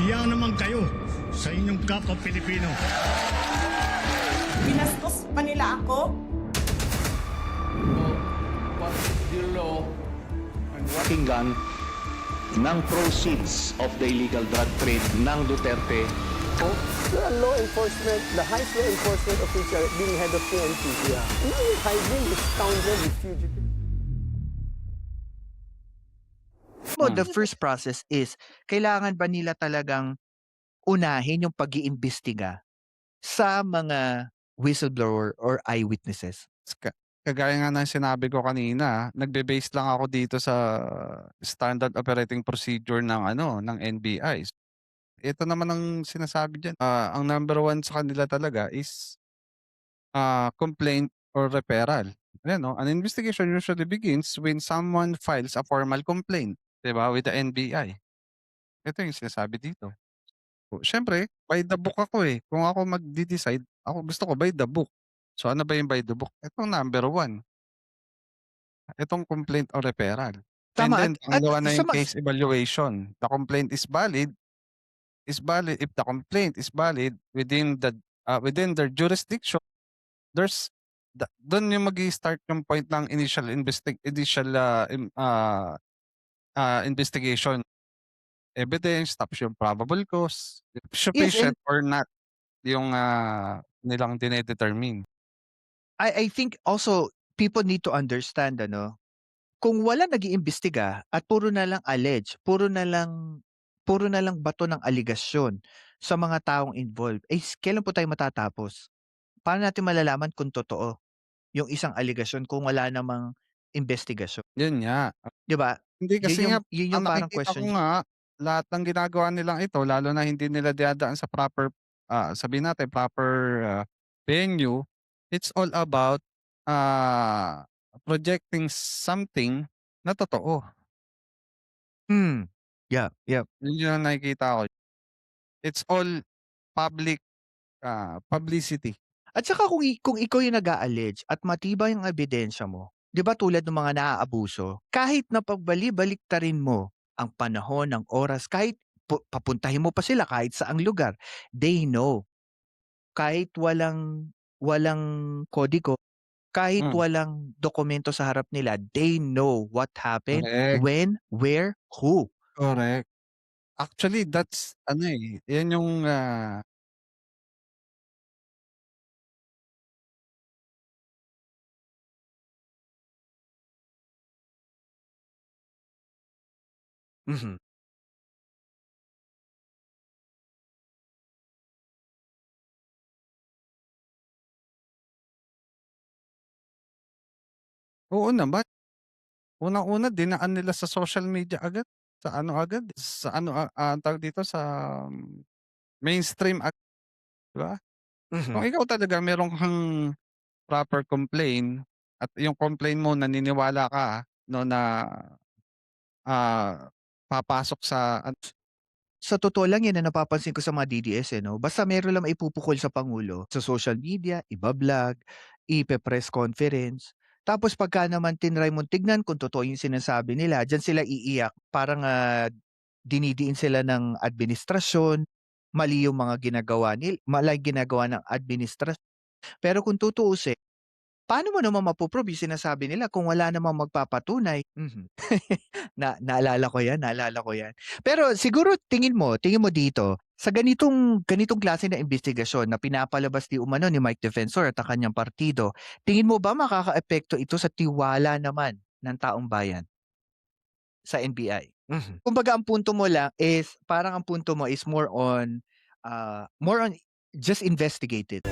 Nahiya naman kayo sa inyong kapwa Pilipino. Binastos pa nila ako. What the law and what Pakinggan ng proceeds of the illegal drug trade ng Duterte. The law enforcement, the highest law enforcement official being head of PNP. Yeah. Now you're hiding this scoundrel, this fugitive. The first process is, kailangan ba nila talagang unahin yung pag-iimbestiga sa mga whistleblower or eyewitnesses? Kagaya nga ng sinabi ko kanina, nagbe-base lang ako dito sa standard operating procedure ng ng NBI. Ito naman ang sinasabi diyan. Ang number one sa kanila talaga is complaint or referral. An investigation usually begins when someone files a formal complaint, 'di ba, with the NBI. Ito yung sinasabi dito. Siyempre, by the book ako eh. Kung ako magde-decide, ako gusto ko by the book. So ano ba yung by the book? Itong number one. Itong complaint or referral. And Tama, then, pangalawa na yung sa case evaluation. The complaint is valid if the complaint is valid within their jurisdiction. There's doon yung magi-start yung point ng initial investigation. Evidence, tapos yung probable cause, sufficient or not yung nilang dinedetermine. I think also people need to understand, kung wala nag-iimbestiga at puro na lang allege, puro na lang bato ng aligasyon sa mga taong involved, kailan po tayo matatapos? Paano natin malalaman kung totoo yung isang aligasyon kung wala namang investigasyon? Yun nga. 'Di ba? Hindi kasi nga, Yun yung ang parang nakikita ko question. nga, lahat ng ginagawa nilang ito, lalo na hindi nila dinadaan sa proper, sabihin natin proper venue, it's all about projecting something na totoo. Yeah, yeah. Yun yung nakikita ko. It's all public publicity. At saka kung ikaw yung nag-a-allege at matibay ang ebidensya mo, 'di ba tulad ng mga naaabuso, kahit na pagbali-baliktarin mo ang panahon, ang oras, kahit papuntahin mo pa sila kahit saang lugar, they know. Kahit walang kodigo, kahit Hmm, walang dokumento sa harap nila, they know what happened, correct, when, where, who. correct. Actually, that's yan yung Mhm. oo naman. Unang-una dinaan nila sa social media agad, sa ang tawag dito, sa mainstream 'di ba? Kung Mhm. ikaw talaga meron kang proper complaint at yung complaint mo naniniwala ka na papasok sa Sa totoo lang yan na napapansin ko sa mga DDS, 'no, basta meron lang maipupukol sa pangulo, sa social media, iba-vlog, ipe-press conference, tapos pagka naman tinry mong tignan kung totoo yung sinasabi nila, diyan sila iiyak. Parang, dinidiin sila ng administrasyon, mali yung ginagawa ng administrasyon. Pero kung tutuusin, paano mo naman mapo-prove yung sinasabi nila kung wala namang magpapatunay? Mhm. Naalala ko 'yan. Pero siguro tingin mo dito, sa ganitong klase ng imbestigasyon na pinapalabas di umano ni Mike Defensor at ang kanyang partido, tingin mo ba makakaapekto ito sa tiwala naman ng taong bayan sa NBI? Kumbaga ang punto mo lang is parang ang punto mo is more on just investigate it.